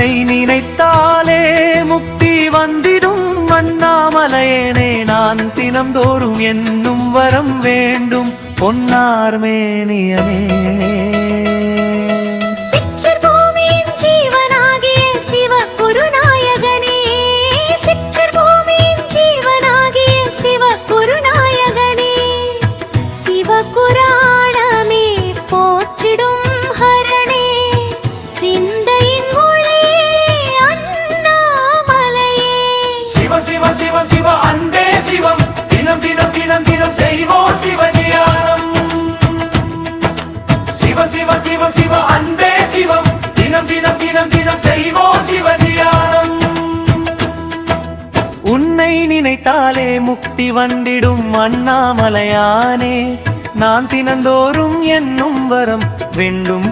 உன்னை நினைத்தாலே முக்தி வந்திடும் அண்ணாமலையனே நான் தினம்தோறும் என்னும் வரம் வேண்டும் பொன்னார் மேனியனே உன்னை நினைத்தாலே முக்தி வந்திடும் அண்ணாமலையானே நான் தினந்தோறும் என்னும் வரம் வேண்டும்